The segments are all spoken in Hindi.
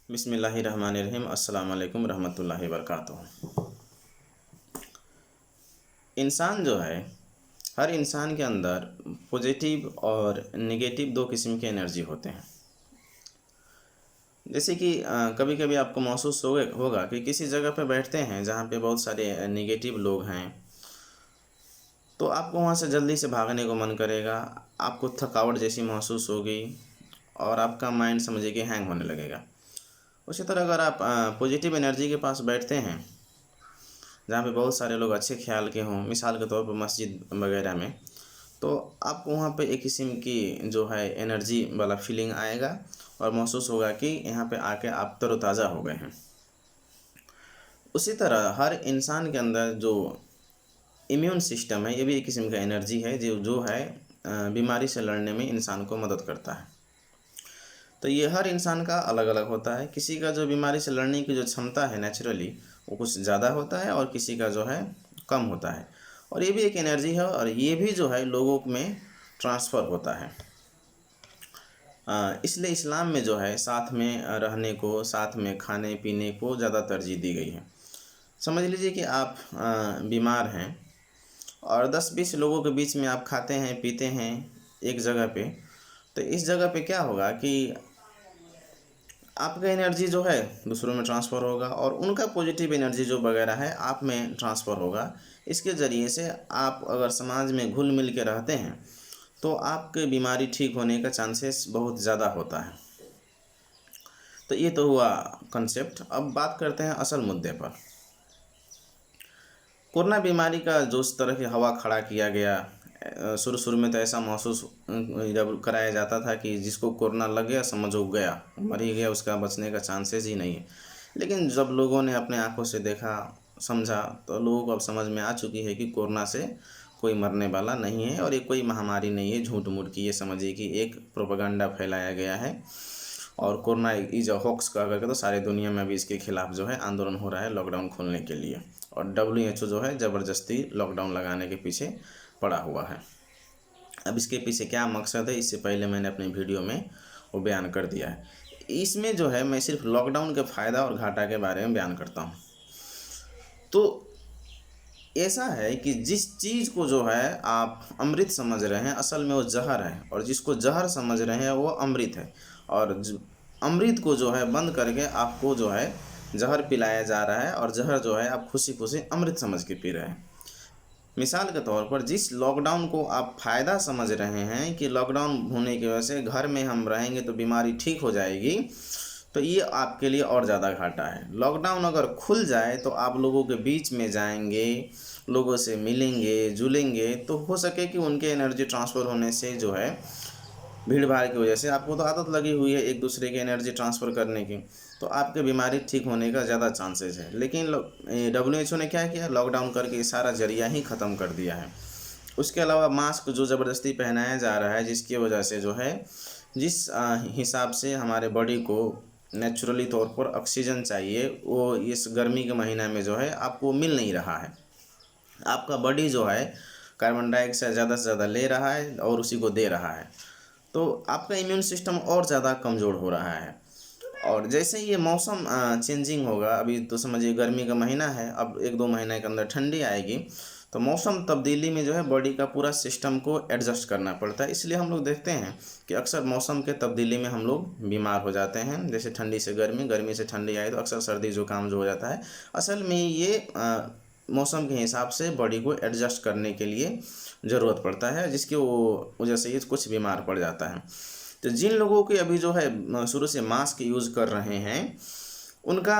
बिस्मिल्लाहिर्रहमानिर्रहीम। अस्सलाम वालेकुम रहमतुल्लाहि वबरकातुहू। इंसान जो है, हर इंसान के अंदर पॉजिटिव और नेगेटिव दो किस्म के एनर्जी होते हैं। जैसे कि कभी कभी आपको महसूस होगा कि किसी जगह पे बैठते हैं जहाँ पे बहुत सारे नेगेटिव लोग हैं, तो आपको वहाँ से जल्दी से भागने को मन करेगा। आपको थकावट जैसी महसूस होगी और आपका माइंड समझिए कि हैंग होने लगेगा। उसी तरह अगर आप पॉजिटिव एनर्जी के पास बैठते हैं जहाँ पे बहुत सारे लोग अच्छे ख्याल के हों, मिसाल के तौर पर मस्जिद वगैरह में, तो आपको वहाँ पे एक किस्म की जो है एनर्जी वाला फीलिंग आएगा और महसूस होगा कि यहाँ पे आके आप तरोताज़ा हो गए हैं। उसी तरह हर इंसान के अंदर जो इम्यून सिस्टम है, ये भी एक किस्म का एनर्जी है जो है बीमारी से लड़ने में इंसान को मदद करता है। तो ये हर इंसान का अलग अलग होता है। किसी का जो बीमारी से लड़ने की जो क्षमता है नेचुरली वो कुछ ज़्यादा होता है और किसी का जो है कम होता है। और ये भी एक एनर्जी है और ये भी जो है लोगों में ट्रांसफ़र होता है। इसलिए इस्लाम में जो है साथ में रहने को, साथ में खाने पीने को ज़्यादा तरजीह दी गई है। समझ लीजिए कि आप बीमार हैं और 10-20 लोगों के बीच में आप खाते हैं पीते हैं एक जगह पे, तो इस जगह पे क्या होगा कि आपका एनर्जी जो है दूसरों में ट्रांसफ़र होगा और उनका पॉजिटिव एनर्जी जो वगैरह है आप में ट्रांसफ़र होगा। इसके ज़रिए से आप अगर समाज में घुल मिल के रहते हैं तो आपके बीमारी ठीक होने का चांसेस बहुत ज़्यादा होता है। तो ये तो हुआ कंसेप्ट। अब बात करते हैं असल मुद्दे पर। कोरोना बीमारी का जो इस तरह की हवा खड़ा किया गया, शुरू में तो ऐसा महसूस जब कराया जाता था कि जिसको कोरोना लग गया समझो गया, मर ही गया, उसका बचने का चांसेस ही नहीं है। लेकिन जब लोगों ने अपने आंखों से देखा समझा तो लोगों को अब समझ में आ चुकी है कि कोरोना से कोई मरने वाला नहीं है और ये कोई महामारी नहीं है, झूठ मूठ की ये समझिए कि एक प्रोपेगेंडा फैलाया गया है। और कोरोना इज अ हॉक्स कह करके तो सारी दुनिया में अभी इसके खिलाफ जो है आंदोलन हो रहा है लॉकडाउन खोलने के लिए, और WHO जो है ज़बरदस्ती लॉकडाउन लगाने के पीछे पड़ा हुआ है। अब इसके पीछे क्या मकसद है, इससे पहले मैंने अपनी वीडियो में वो बयान कर दिया है। इसमें जो है मैं सिर्फ लॉकडाउन के फ़ायदा और घाटा के बारे में बयान करता हूँ। तो ऐसा है कि जिस चीज़ को जो है आप अमृत समझ रहे हैं असल में वो जहर है, और जिसको जहर समझ रहे हैं वो अमृत है। और अमृत को जो है बंद करके आपको जो है जहर पिलाया जा रहा है और जहर जो है आप खुशी खुशी अमृत समझ के पी रहे हैं। मिसाल के तौर पर जिस लॉकडाउन को आप फ़ायदा समझ रहे हैं कि लॉकडाउन होने की वजह से घर में हम रहेंगे तो बीमारी ठीक हो जाएगी, तो ये आपके लिए और ज़्यादा घाटा है। लॉकडाउन अगर खुल जाए तो आप लोगों के बीच में जाएंगे, लोगों से मिलेंगे जुलेंगे, तो हो सके कि उनके एनर्जी ट्रांसफ़र होने से जो है भीड़ भाड़ की वजह से आपको तो आदत लगी हुई है एक दूसरे की एनर्जी ट्रांसफ़र करने की, तो आपके बीमारी ठीक होने का ज़्यादा चांसेस है। लेकिन WHO ने क्या किया, लॉकडाउन करके सारा जरिया ही ख़त्म कर दिया है। उसके अलावा मास्क जो ज़बरदस्ती पहनाया जा रहा है, जिसकी वजह से जो है जिस हिसाब से हमारे बॉडी को नेचुरली तौर पर ऑक्सीजन चाहिए वो इस गर्मी के महीना में जो है आपको मिल नहीं रहा है। आपका बॉडी जो है कार्बन डाइऑक्साइड ज़्यादा से ज़्यादा ले रहा है और उसी को दे रहा है, तो आपका इम्यून सिस्टम और ज़्यादा कमज़ोर हो रहा है। और जैसे ही ये मौसम चेंजिंग होगा, अभी तो समझिए गर्मी का महीना है, अब 1-2 महीने के अंदर ठंडी आएगी, तो मौसम तब्दीली में जो है बॉडी का पूरा सिस्टम को एडजस्ट करना पड़ता है। इसलिए हम लोग देखते हैं कि अक्सर मौसम के तब्दीली में हम लोग बीमार हो जाते हैं। जैसे ठंडी से गर्मी, गर्मी से ठंडी आई तो अक्सर सर्दी जुकाम जो हो जाता है, असल में ये मौसम के हिसाब से बॉडी को एडजस्ट करने के लिए ज़रूरत पड़ता है, जिसकी वजह से ये कुछ बीमार पड़ जाता है। तो जिन लोगों के अभी जो है शुरू से मास्क यूज़ कर रहे हैं उनका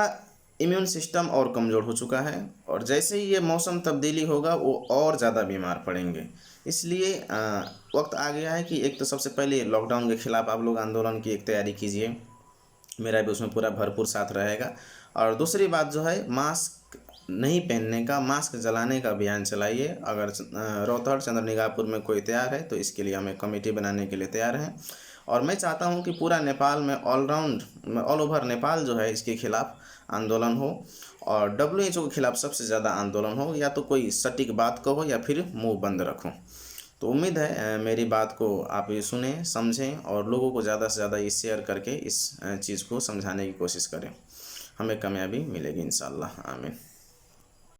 इम्यून सिस्टम और कमज़ोर हो चुका है, और जैसे ही ये मौसम तब्दीली होगा वो और ज़्यादा बीमार पड़ेंगे। इसलिए वक्त आ गया है कि एक तो सबसे पहले लॉकडाउन के ख़िलाफ़ आप लोग आंदोलन की एक तैयारी कीजिए, मेरा भी उसमें पूरा भरपूर साथ रहेगा। और दूसरी बात जो है मास्क नहीं पहनने का, मास्क जलाने का अभियान चलाइए। अगर रोहतक चंद्रनिगाहपुर में कोई तैयार है तो इसके लिए हमें कमेटी बनाने के लिए तैयार हैं। और मैं चाहता हूं कि पूरा नेपाल में ऑल ओवर नेपाल जो है इसके खिलाफ़ आंदोलन हो, और WHO के खिलाफ़ सबसे ज़्यादा आंदोलन हो। या तो कोई सटीक बात कहो या फिर मुंह बंद रखो। तो उम्मीद है मेरी बात को आप ये सुनें, समझें और लोगों को ज़्यादा से ज़्यादा ये शेयर करके इस चीज़ को समझाने की कोशिश करें। हमें कामयाबी मिलेगी इंशाअल्लाह। आमीन।